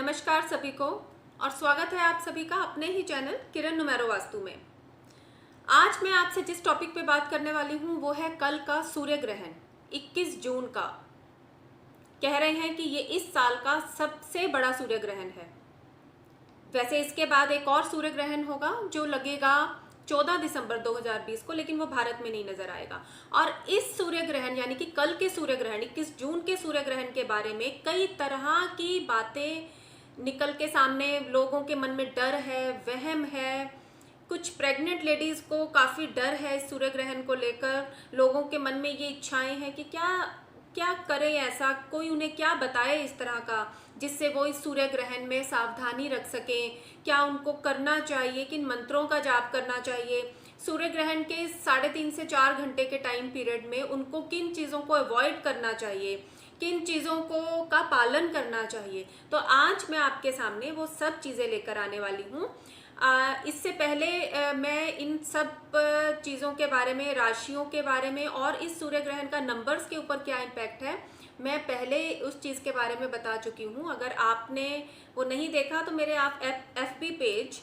नमस्कार सभी को और स्वागत है आप सभी का अपने ही चैनल किरण नुमेरो वास्तु में। आज मैं आपसे जिस टॉपिक पे बात करने वाली हूँ वो है कल का सूर्य ग्रहण 21 जून का। कह रहे हैं कि ये इस साल का सबसे बड़ा सूर्य ग्रहण है। वैसे इसके बाद एक और सूर्य ग्रहण होगा जो लगेगा 14 दिसंबर 2020 को, लेकिन वो भारत में नहीं नजर आएगा। और इस सूर्य ग्रहण यानी कि कल के सूर्य ग्रहण 21 जून के सूर्य ग्रहण के बारे में कई तरह की बातें निकल के सामने, लोगों के मन में डर है, वहम है। कुछ प्रेग्नेंट लेडीज को काफ़ी डर है इस सूर्य ग्रहण को लेकर। लोगों के मन में ये इच्छाएं हैं कि क्या करें, ऐसा कोई उन्हें क्या बताए इस तरह का जिससे वो इस सूर्य ग्रहण में सावधानी रख सकें। क्या उनको करना चाहिए, किन मंत्रों का जाप करना चाहिए, सूर्य ग्रहण के 3.5 से 4 घंटे के टाइम पीरियड में उनको किन चीज़ों को अवॉइड करना चाहिए, किन चीज़ों को का पालन करना चाहिए। तो आज मैं आपके सामने वो सब चीज़ें लेकर आने वाली हूँ। इससे पहले मैं इन सब चीज़ों के बारे में, राशियों के बारे में और इस सूर्य ग्रहण का नंबर्स के ऊपर क्या इम्पैक्ट है, मैं पहले उस चीज़ के बारे में बता चुकी हूँ। अगर आपने वो नहीं देखा तो मेरे आप FB पेज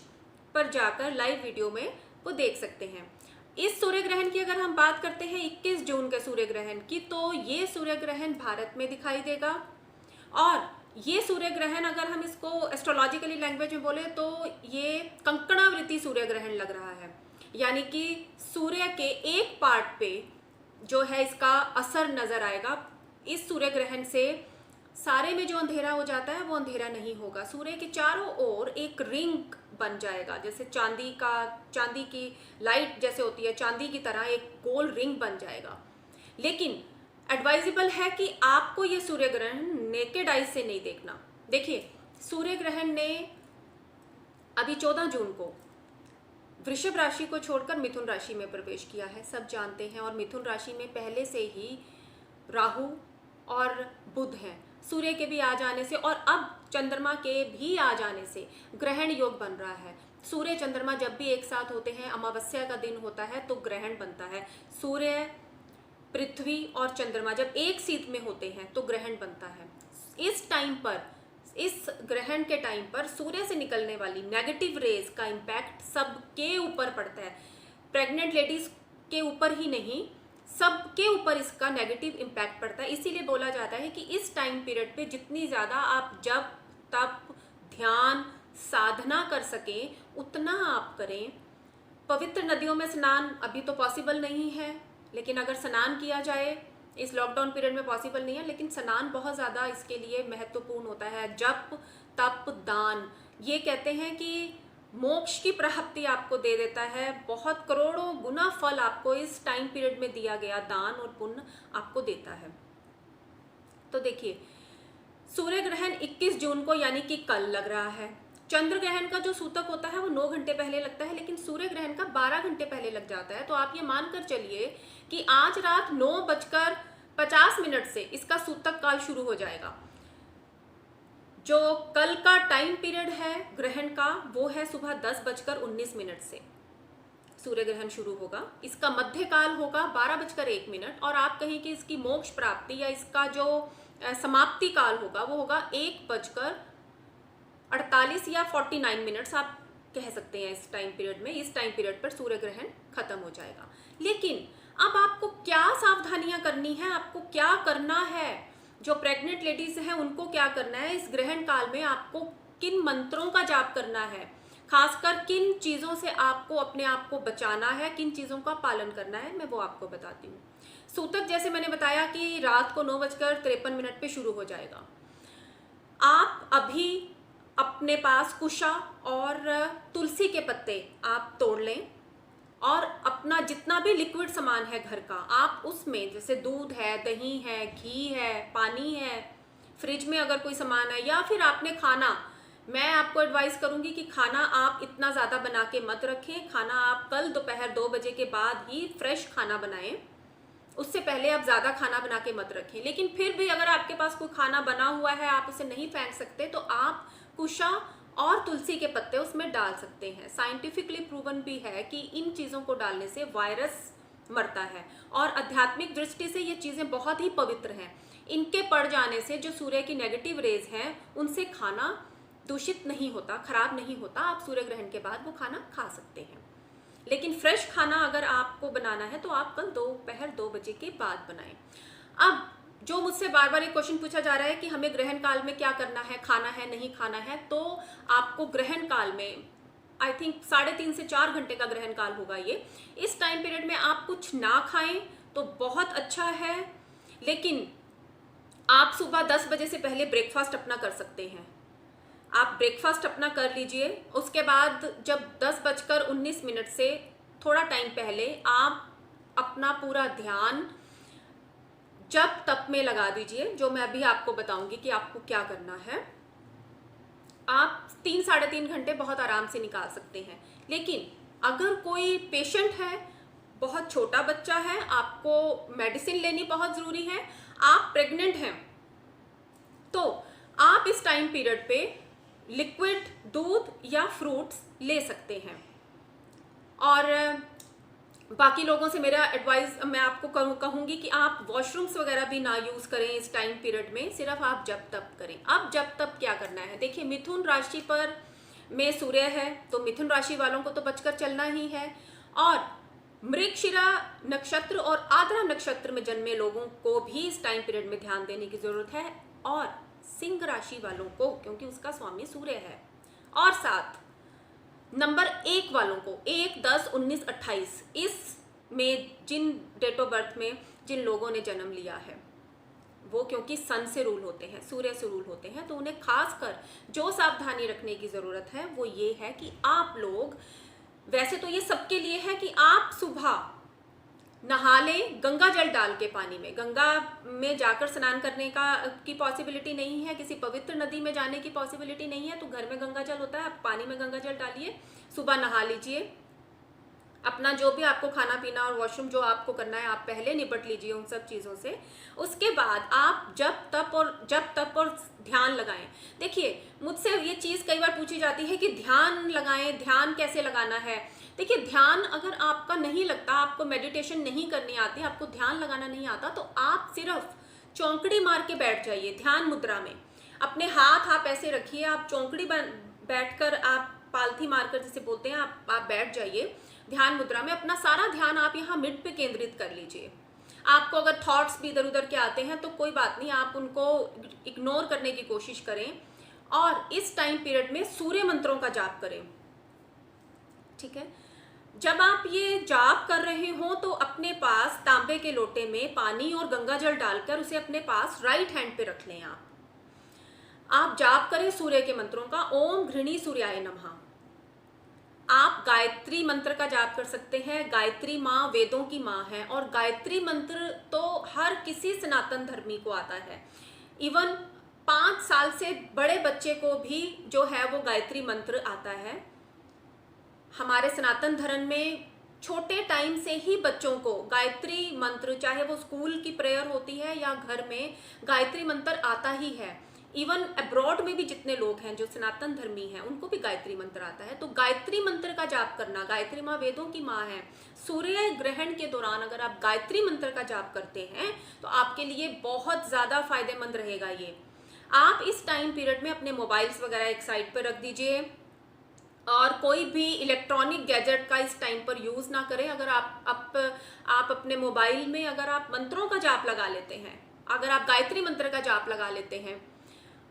पर जाकर लाइव वीडियो में वो देख सकते हैं। इस सूर्य ग्रहण की अगर हम बात करते हैं 21 जून के सूर्य ग्रहण की, तो ये सूर्य ग्रहण भारत में दिखाई देगा। और ये सूर्य ग्रहण अगर हम इसको एस्ट्रोलॉजिकली लैंग्वेज में बोले तो ये कंकणावृत्ति सूर्य ग्रहण लग रहा है। यानी कि सूर्य के एक पार्ट पे जो है इसका असर नजर आएगा। इस सूर्य ग्रहण से सारे में जो अंधेरा हो जाता है वो अंधेरा नहीं होगा। सूर्य के चारों ओर एक रिंग बन जाएगा, जैसे चांदी की लाइट जैसे होती है, चांदी की तरह एक गोल रिंग बन जाएगा। लेकिन एडवाइजेबल है कि आपको ये सूर्य ग्रहण नेकेड आइज से नहीं देखना। देखिए, सूर्य ग्रहण ने अभी 14 जून को वृषभ राशि को छोड़कर मिथुन राशि में प्रवेश किया है, सब जानते हैं। और मिथुन राशि में पहले से ही राहु और बुध हैं। सूर्य के भी आ जाने से और अब चंद्रमा के भी आ जाने से ग्रहण योग बन रहा है। सूर्य चंद्रमा जब भी एक साथ होते हैं, अमावस्या का दिन होता है तो ग्रहण बनता है। सूर्य, पृथ्वी और चंद्रमा जब एक सीध में होते हैं तो ग्रहण बनता है। इस टाइम पर, इस ग्रहण के टाइम पर सूर्य से निकलने वाली नेगेटिव रेज का इम्पैक्ट सबके ऊपर पड़ता है। प्रेग्नेंट लेडीज के ऊपर ही नहीं, सबके ऊपर इसका नेगेटिव इम्पैक्ट पड़ता है। इसीलिए बोला जाता है कि इस टाइम पीरियड पे जितनी ज़्यादा आप जब तप, ध्यान, साधना कर सकें उतना आप करें। पवित्र नदियों में स्नान अभी तो पॉसिबल नहीं है, लेकिन अगर स्नान किया जाए, इस लॉकडाउन पीरियड में पॉसिबल नहीं है, लेकिन स्नान बहुत ज़्यादा इसके लिए महत्वपूर्ण होता है। जप, तप, दान, ये कहते हैं कि मोक्ष की प्राप्ति आपको दे देता है। बहुत करोड़ों गुना फल आपको इस टाइम पीरियड में दिया गया दान और पुण्य आपको देता है। तो देखिए, सूर्य ग्रहण 21 जून को यानी कि कल लग रहा है। चंद्र ग्रहण का जो सूतक होता है वो 9 घंटे पहले लगता है, लेकिन सूर्य ग्रहण का 12 घंटे पहले लग जाता है। तो आप ये मानकर चलिए कि आज रात 9:50 से इसका सूतक काल शुरू हो जाएगा। जो कल का टाइम पीरियड है ग्रहण का वो है सुबह 10:19 से सूर्य ग्रहण शुरू होगा। इसका मध्य काल होगा 12:01 और आप कहें कि इसकी मोक्ष प्राप्ति या इसका जो समाप्ति काल होगा वो होगा 1:48 या 49 मिनट्स आप कह सकते हैं। इस टाइम पीरियड में, इस टाइम पीरियड पर सूर्य ग्रहण खत्म हो जाएगा। लेकिन अब आपको क्या सावधानियां करनी है, आपको क्या करना है, जो प्रेग्नेंट लेडीज हैं उनको क्या करना है, इस ग्रहण काल में आपको किन मंत्रों का जाप करना है, खासकर किन चीज़ों से आपको अपने आप को बचाना है, किन चीज़ों का पालन करना है, मैं वो आपको बताती हूँ। सूतक जैसे मैंने बताया कि रात को 9:53 पे शुरू हो जाएगा। आप अभी अपने पास कुशा और तुलसी के पत्ते आप तोड़ लें और अपना जितना भी लिक्विड सामान है घर का आप उसमें, जैसे दूध है, दही है, घी है, पानी है, फ्रिज में अगर कोई सामान है, या फिर आपने खाना, मैं आपको एडवाइस करूंगी कि खाना आप इतना ज़्यादा बना के मत रखें। खाना आप कल दोपहर 2 बजे के बाद ही फ्रेश खाना बनाएं, उससे पहले आप ज़्यादा खाना बना के मत रखें। लेकिन फिर भी अगर आपके पास कोई खाना बना हुआ है, आप उसे नहीं फेंक सकते, तो आप कुशा और तुलसी के पत्ते उसमें डाल सकते हैं। साइंटिफिकली प्रूवन भी है कि इन चीज़ों को डालने से वायरस मरता है और आध्यात्मिक दृष्टि से ये चीज़ें बहुत ही पवित्र हैं। इनके पड़ जाने से जो सूर्य की नेगेटिव रेज हैं उनसे खाना दूषित नहीं होता, खराब नहीं होता, आप सूर्य ग्रहण के बाद वो खाना खा सकते हैं। लेकिन फ्रेश खाना अगर आपको बनाना है तो आप कल दोपहर 2 बजे के बाद बनाएं। अब जो मुझसे बार बार ये क्वेश्चन पूछा जा रहा है कि हमें ग्रहण काल में क्या करना है, खाना है नहीं खाना है, तो आपको ग्रहण काल में आई थिंक 3.5 से 4 घंटे का ग्रहण काल होगा ये। इस टाइम पीरियड में आप कुछ ना खाएं तो बहुत अच्छा है, लेकिन आप सुबह 10 बजे से पहले ब्रेकफास्ट अपना कर सकते हैं। आप ब्रेकफास्ट अपना कर लीजिए, उसके बाद जब 10:19 से थोड़ा टाइम पहले आप अपना पूरा ध्यान जप तप में लगा दीजिए, जो मैं अभी आपको बताऊंगी कि आपको क्या करना है। आप 3-3.5 घंटे बहुत आराम से निकाल सकते हैं। लेकिन अगर कोई पेशेंट है, बहुत छोटा बच्चा है, आपको मेडिसिन लेनी बहुत ज़रूरी है, आप प्रेग्नेंट हैं, तो आप इस टाइम पीरियड पे लिक्विड दूध या फ्रूट्स ले सकते हैं। और बाकी लोगों से मेरा एडवाइस मैं आपको कहूँगी कि आप वॉशरूम्स वगैरह भी ना यूज़ करें इस टाइम पीरियड में, सिर्फ आप जप तप करें। अब जप तप क्या करना है, देखिए मिथुन राशि पर में सूर्य है, तो मिथुन राशि वालों को तो बचकर चलना ही है। और मृगशिरा नक्षत्र और आद्रा नक्षत्र में जन्मे लोगों को भी इस टाइम पीरियड में ध्यान देने की ज़रूरत है, और सिंह राशि वालों को, क्योंकि उसका स्वामी सूर्य है। और 7 नंबर 1 वालों को 1, 10, 19, 28 इस में जिन डेट ऑफ बर्थ में जिन लोगों ने जन्म लिया है, वो क्योंकि सन से रूल होते हैं, सूर्य से रूल होते हैं, तो उन्हें खासकर जो सावधानी रखने की ज़रूरत है वो ये है कि आप लोग, वैसे तो ये सबके लिए है कि आप सुबह नहा लें गंगा जल डाल के पानी में। गंगा में जाकर स्नान करने की पॉसिबिलिटी नहीं है, किसी पवित्र नदी में जाने की पॉसिबिलिटी नहीं है, तो घर में गंगा जल होता है, आप पानी में गंगा जल डालिए, सुबह नहा लीजिए। अपना जो भी आपको खाना पीना और वॉशरूम जो आपको करना है आप पहले निपट लीजिए उन सब चीज़ों से। उसके बाद आप जप तप और ध्यान लगाएं। देखिए मुझसे ये चीज़ कई बार पूछी जाती है कि ध्यान लगाएं, ध्यान कैसे लगाना है। देखिए ध्यान अगर आपका नहीं लगता, आपको मेडिटेशन नहीं करनी आती, आपको ध्यान लगाना नहीं आता, तो आप सिर्फ चौंकड़ी मार के बैठ जाइए ध्यान मुद्रा में। अपने हाथ आप ऐसे रखिए, आप चौंकड़ी बैठकर, आप पालथी मारकर जिसे बोलते हैं, आप बैठ जाइए ध्यान मुद्रा में। अपना सारा ध्यान आप यहाँ मिड पे केंद्रित कर लीजिए। आपको अगर थॉट्स भी इधर उधर के आते हैं तो कोई बात नहीं, आप उनको इग्नोर करने की कोशिश करें, और इस टाइम पीरियड में सूर्य मंत्रों का जाप करें। ठीक है, जब आप ये जाप कर रहे हो तो अपने पास तांबे के लोटे में पानी और गंगा जल डालकर उसे अपने पास राइट हैंड पे रख लें। आप जाप करें सूर्य के मंत्रों का। ओम घृणी सूर्याय नमः। आप गायत्री मंत्र का जाप कर सकते हैं। गायत्री माँ वेदों की माँ है, और गायत्री मंत्र तो हर किसी सनातन धर्मी को आता है। इवन 5 साल से बड़े बच्चे को भी जो है वो गायत्री मंत्र आता है। हमारे सनातन धर्म में छोटे टाइम से ही बच्चों को गायत्री मंत्र, चाहे वो स्कूल की प्रेयर होती है या घर में, गायत्री मंत्र आता ही है। इवन अब्रॉड में भी जितने लोग हैं जो सनातन धर्मी हैं उनको भी गायत्री मंत्र आता है। तो गायत्री मंत्र का जाप करना, गायत्री माँ वेदों की माँ है, सूर्य ग्रहण के दौरान अगर आप गायत्री मंत्र का जाप करते हैं तो आपके लिए बहुत ज़्यादा फायदेमंद रहेगा ये। आप इस टाइम पीरियड में अपने मोबाइल्स वगैरह एक साइड पर रख दीजिए, और कोई भी इलेक्ट्रॉनिक गैजेट का इस टाइम पर यूज़ ना करें। अगर आप अपने मोबाइल में अगर आप मंत्रों का जाप लगा लेते हैं, अगर आप गायत्री मंत्र का जाप लगा लेते हैं,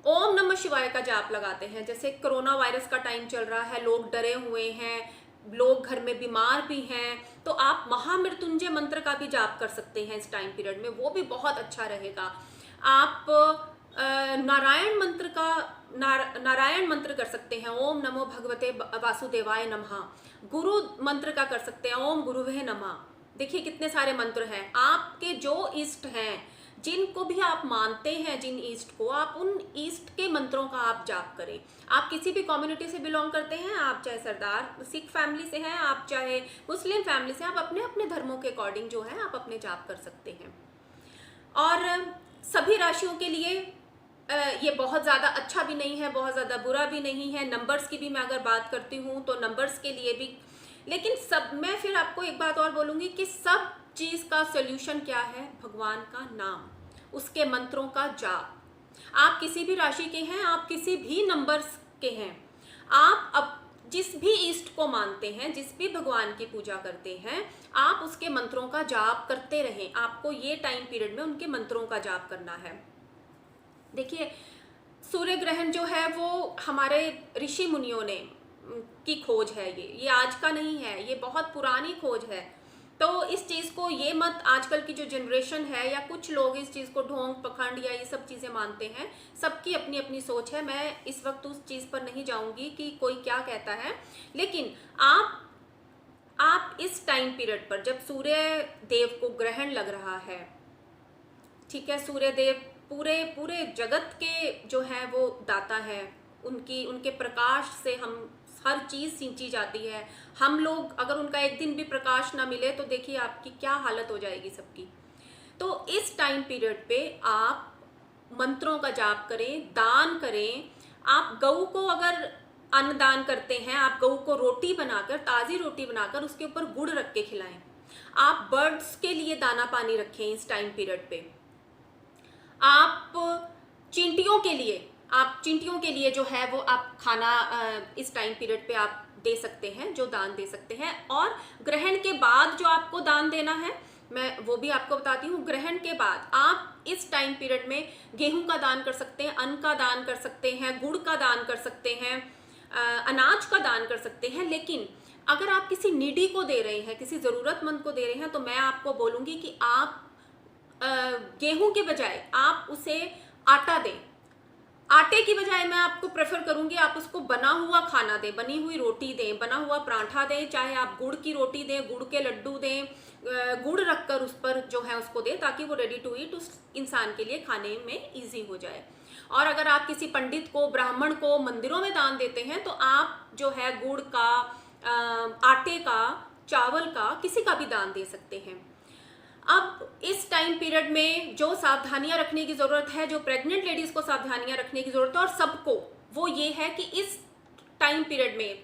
ओम नमः शिवाय का जाप लगाते हैं, जैसे कोरोना वायरस का टाइम चल रहा है, लोग डरे हुए हैं, लोग घर में बीमार भी हैं, तो आप महामृत्युंजय मंत्र का भी जाप कर सकते हैं इस टाइम पीरियड में, वो भी बहुत अच्छा रहेगा। आप नारायण मंत्र कर सकते हैं, ओम नमो भगवते वासुदेवाय नमः। गुरु मंत्र का कर सकते हैं, ओम गुरुवे नमः। देखिए कितने सारे मंत्र हैं। आपके जो इष्ट हैं, जिनको भी आप मानते हैं, जिन ईस्ट को, आप उन ईस्ट के मंत्रों का आप जाप करें। आप किसी भी कम्युनिटी से बिलोंग करते हैं, आप चाहे सरदार सिख फैमिली से हैं, आप चाहे मुस्लिम फैमिली से, आप अपने अपने धर्मों के अकॉर्डिंग जो है आप अपने जाप कर सकते हैं। और सभी राशियों के लिए ये बहुत ज़्यादा अच्छा भी नहीं है, बहुत ज़्यादा बुरा भी नहीं है। नंबर्स की भी मैं अगर बात करती हूँ तो नंबर्स के लिए भी, लेकिन सब, मैं फिर आपको एक बात और बोलूँगी कि सब चीज़ का सॉल्यूशन क्या है? भगवान का नाम, उसके मंत्रों का जाप। आप किसी भी राशि के हैं, आप किसी भी नंबर्स के हैं, आप अब जिस भी ईष्ट को मानते हैं, जिस भी भगवान की पूजा करते हैं, आप उसके मंत्रों का जाप करते रहें। आपको ये टाइम पीरियड में उनके मंत्रों का जाप करना है। देखिए, सूर्य ग्रहण जो है वो हमारे ऋषि मुनियों ने की खोज है, ये आज का नहीं है, ये बहुत पुरानी खोज है। तो इस चीज़ को ये मत, आजकल की जो जनरेशन है या कुछ लोग इस चीज़ को ढोंग पखंड या ये सब चीज़ें मानते हैं, सबकी अपनी अपनी सोच है। मैं इस वक्त उस चीज़ पर नहीं जाऊंगी कि कोई क्या कहता है, लेकिन आप इस टाइम पीरियड पर जब सूर्य देव को ग्रहण लग रहा है, ठीक है, सूर्य देव पूरे पूरे जगत के जो है वो दाता है, उनके प्रकाश से हम हर चीज़ सींची जाती है। हम लोग अगर उनका एक दिन भी प्रकाश ना मिले तो देखिए आपकी क्या हालत हो जाएगी सबकी। तो इस टाइम पीरियड पे आप मंत्रों का जाप करें, दान करें। आप गऊ को अगर अन्न दान करते हैं, आप गऊ को रोटी बनाकर, ताज़ी रोटी बनाकर उसके ऊपर गुड़ रख के खिलाएं। आप बर्ड्स के लिए दाना पानी रखें इस टाइम पीरियड पे। आप चींटियों के लिए जो है वो आप खाना इस टाइम पीरियड पे आप दे सकते हैं, जो दान दे सकते हैं। और ग्रहण के बाद जो आपको दान देना है, मैं वो भी आपको बताती हूँ। ग्रहण के बाद आप इस टाइम पीरियड में गेहूं का दान कर सकते हैं, अन्न का दान कर सकते हैं, गुड़ का दान कर सकते हैं, अनाज का दान कर सकते हैं। लेकिन अगर आप किसी नीडी को दे रहे हैं, किसी ज़रूरतमंद को दे रहे हैं, तो मैं आपको बोलूँगी कि आप गेहूं के बजाय आप उसे आटा दें। आटे की बजाय मैं आपको प्रेफर करूंगी आप उसको बना हुआ खाना दें, बनी हुई रोटी दें, बना हुआ पराठा दें, चाहे आप गुड़ की रोटी दें, गुड़ के लड्डू दें, गुड़ रखकर उस पर जो है उसको दें, ताकि वो रेडी टू ईट उस इंसान के लिए खाने में इजी हो जाए। और अगर आप किसी पंडित को, ब्राह्मण को मंदिरों में दान देते हैं, तो आप जो है गुड़ का, आटे का, चावल का, किसी का भी दान दे सकते हैं। अब इस टाइम पीरियड में जो सावधानियां रखने की ज़रूरत है, जो प्रेग्नेंट लेडीज़ को सावधानियां रखने की ज़रूरत है और सबको, वो ये है कि इस टाइम पीरियड में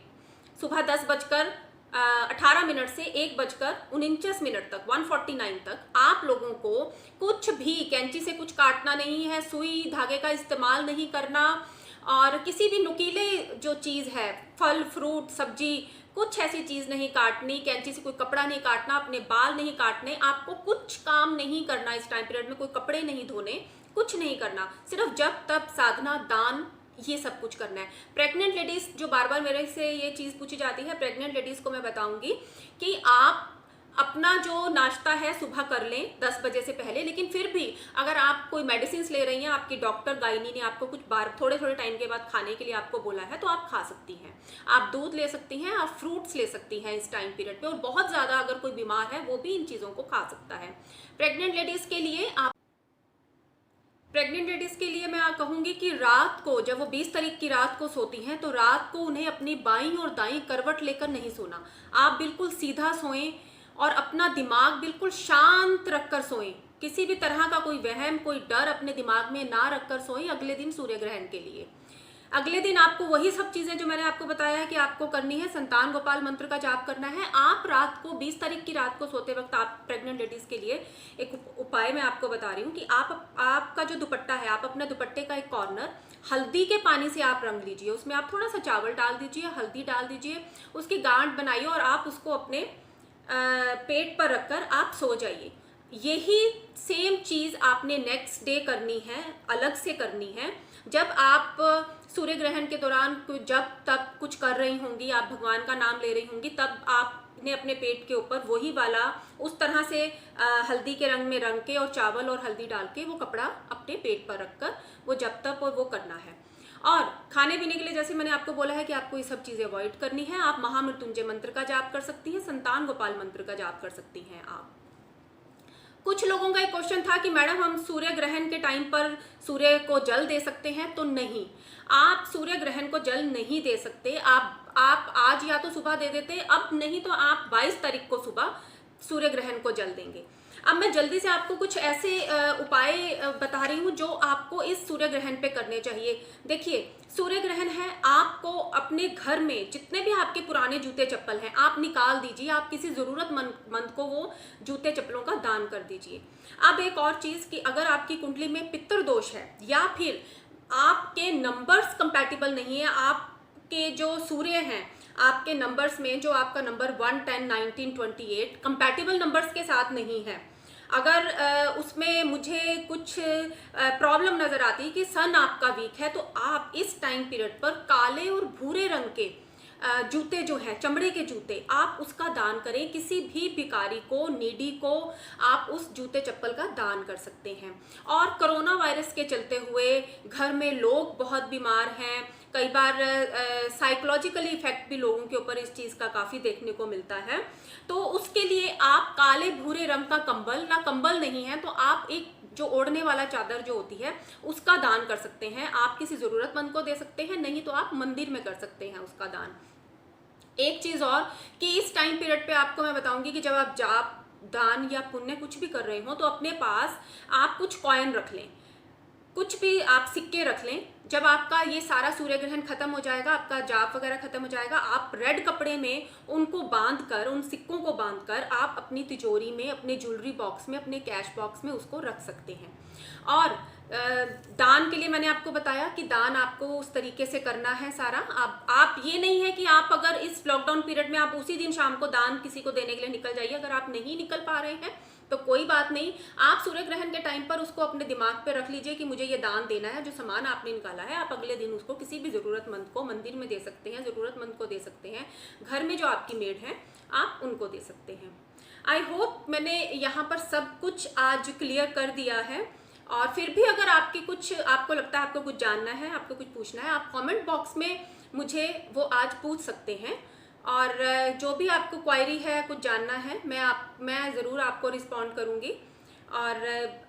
सुबह 10:18 से 1:49 तक 1:49 तक आप लोगों को कुछ भी कैंची से कुछ काटना नहीं है, सुई धागे का इस्तेमाल नहीं करना, और किसी भी नुकीले जो चीज़ है, फल फ्रूट सब्जी, कुछ ऐसी चीज़ नहीं काटनी, कैंची से कोई कपड़ा नहीं काटना, अपने बाल नहीं काटने, आपको कुछ काम नहीं करना इस टाइम पीरियड में, कोई कपड़े नहीं धोने, कुछ नहीं करना, सिर्फ जप तप साधना दान ये सब कुछ करना है। प्रेग्नेंट लेडीज़, जो बार बार मेरे से ये चीज़ पूछी जाती है, प्रेग्नेंट लेडीज़ को मैं बताऊंगी कि आप अपना जो नाश्ता है सुबह कर लें 10 बजे से पहले। लेकिन फिर भी अगर आप कोई मेडिसिन ले रही हैं, आपकी डॉक्टर गायनी ने आपको कुछ बार थोड़े थोड़े टाइम के बाद खाने के लिए आपको बोला है, तो आप खा सकती हैं। आप दूध ले सकती हैं, आप फ्रूट्स ले सकती हैं इस टाइम पीरियड पे। और बहुत ज़्यादा अगर कोई बीमार है वो भी इन चीज़ों को खा सकता है। प्रेग्नेंट लेडीज़ के लिए मैं कहूँगी कि रात को जब वो 20 तारीख की रात को सोती हैं, तो रात को उन्हें अपनी बाईं और दाईं करवट लेकर नहीं सोना। आप बिल्कुल सीधा सोएं और अपना दिमाग बिल्कुल शांत रखकर सोएं। किसी भी तरह का कोई वहम, कोई डर अपने दिमाग में ना रखकर सोएं अगले दिन सूर्य ग्रहण के लिए। अगले दिन आपको वही सब चीज़ें जो मैंने आपको बताया है कि आपको करनी है। संतान गोपाल मंत्र का जाप करना है। आप रात को 20 तारीख की रात को सोते वक्त, आप प्रेग्नेंट लेडीज़ के लिए एक उपाय मैं आपको बता रही हूँ कि आपका जो दुपट्टा है, आप अपने दुपट्टे का एक कॉर्नर हल्दी के पानी से आप रंग लीजिए। उसमें आप थोड़ा सा चावल डाल दीजिए, हल्दी डाल दीजिए, उसकी गांठ बनाइए और आप उसको अपने पेट पर रखकर आप सो जाइए। यही सेम चीज़ आपने नेक्स्ट डे करनी है, अलग से करनी है। जब आप सूर्य ग्रहण के दौरान जब तब कुछ कर रही होंगी, आप भगवान का नाम ले रही होंगी, तब आपने अपने पेट के ऊपर वही वाला उस तरह से हल्दी के रंग में रंग के और चावल और हल्दी डाल के वो कपड़ा अपने पेट पर रखकर वो जब तक वो करना है। और खाने पीने के लिए जैसे मैंने आपको बोला है कि आपको ये सब चीज़ें अवॉइड करनी है। आप महामृत्युंजय मंत्र का जाप कर सकती हैं, संतान गोपाल मंत्र का जाप कर सकती हैं। आप कुछ लोगों का एक क्वेश्चन था कि मैडम हम सूर्य ग्रहण के टाइम पर सूर्य को जल दे सकते हैं? तो नहीं, आप सूर्य ग्रहण को जल नहीं दे सकते। आप आज या तो सुबह दे देते, अब नहीं तो आप 22 तारीख को सुबह सूर्य ग्रहण को जल देंगे। अब मैं जल्दी से आपको कुछ ऐसे उपाय बता रही हूँ जो आपको इस सूर्य ग्रहण पे करने चाहिए। देखिए, सूर्य ग्रहण है, आपको अपने घर में जितने भी आपके पुराने जूते चप्पल हैं आप निकाल दीजिए। आप किसी ज़रूरतमंद को वो जूते चप्पलों का दान कर दीजिए। अब एक और चीज़ कि अगर आपकी कुंडली में पितृ दोष है या फिर आपके नंबर्स कंपैटिबल नहीं है, आप के जो सूर्य हैं आपके नंबर्स में, जो आपका नंबर 1, 10, 19, 28 कंपैटिबल नंबर्स के साथ नहीं है, अगर उसमें मुझे कुछ प्रॉब्लम नज़र आती है कि सन आपका वीक है, तो आप इस टाइम पीरियड पर काले और भूरे रंग के जूते जो हैं, चमड़े के जूते, आप उसका दान करें। किसी भी भिखारी को, नीडी को आप उस जूते चप्पल का दान कर सकते हैं। और कोरोना वायरस के चलते हुए घर में लोग बहुत बीमार हैं, कई बार साइकोलॉजिकली इफेक्ट भी लोगों के ऊपर इस चीज़ का काफ़ी देखने को मिलता है। तो उसके लिए आप काले भूरे रंग का कंबल, ना कंबल नहीं है तो आप एक जो ओढ़ने वाला चादर जो होती है उसका दान कर सकते हैं। आप किसी ज़रूरतमंद को दे सकते हैं, नहीं तो आप मंदिर में कर सकते हैं उसका दान। एक चीज़ और कि इस टाइम पीरियड पे आपको मैं बताऊंगी कि जब आप जाप, दान या पुण्य कुछ भी कर रहे हो तो अपने पास आप कुछ कॉइन रख लें, कुछ भी आप सिक्के रख लें। जब आपका ये सारा सूर्य ग्रहण खत्म हो जाएगा, आपका जाप वगैरह खत्म हो जाएगा, आप रेड कपड़े में उनको बांध कर, उन सिक्कों को बांध कर आप अपनी तिजोरी में, अपने ज्वेलरी बॉक्स में, अपने कैश बॉक्स में उसको रख सकते हैं। और दान के लिए मैंने आपको बताया कि दान आपको उस तरीके से करना है सारा। आप ये नहीं है कि आप अगर इस लॉकडाउन पीरियड में आप उसी दिन शाम को दान किसी को देने के लिए निकल जाइए। अगर आप नहीं निकल पा रहे हैं तो कोई बात नहीं, आप सूर्य ग्रहण के टाइम पर उसको अपने दिमाग पे रख लीजिए कि मुझे ये दान देना है। जो सामान आपने निकाला है आप अगले दिन उसको किसी भी ज़रूरतमंद को मंदिर में दे सकते हैं, ज़रूरतमंद को दे सकते हैं, घर में जो आपकी मेड हैं आप उनको दे सकते हैं। आई होप मैंने यहाँ पर सब कुछ आज क्लियर कर दिया है। और फिर भी अगर आपको लगता है आपको कुछ जानना है, आपको कुछ पूछना है, आप कमेंट बॉक्स में मुझे वो आज पूछ सकते हैं। और जो भी आपको क्वायरी है, कुछ जानना है, मैं ज़रूर आपको रिस्पॉन्ड करूँगी। और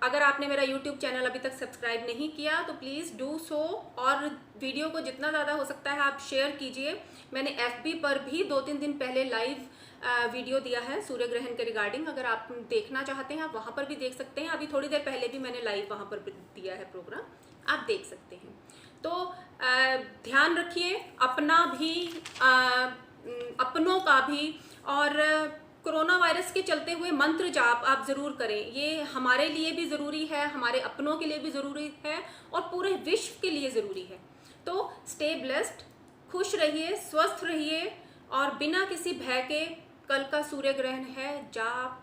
अगर आपने मेरा YouTube चैनल अभी तक सब्सक्राइब नहीं किया तो प्लीज़ डू सो। और वीडियो को जितना ज़्यादा हो सकता है आप शेयर कीजिए। मैंने FB पर भी 2-3 दिन पहले लाइव वीडियो दिया है सूर्य ग्रहण के रिगार्डिंग। अगर आप देखना चाहते हैं आप वहाँ पर भी देख सकते हैं। अभी थोड़ी देर पहले भी मैंने लाइव वहाँ पर दिया है प्रोग्राम, आप देख सकते हैं। तो ध्यान रखिए अपना भी, अपनों का भी। और कोरोना वायरस के चलते हुए मंत्र जाप आप ज़रूर करें। ये हमारे लिए भी ज़रूरी है, हमारे अपनों के लिए भी ज़रूरी है और पूरे विश्व के लिए ज़रूरी है। तो स्टे ब्लेस्ड, खुश रहिए, स्वस्थ रहिए और बिना किसी भय के कल का सूर्य ग्रहण है, जाप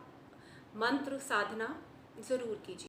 मंत्र साधना ज़रूर कीजिए।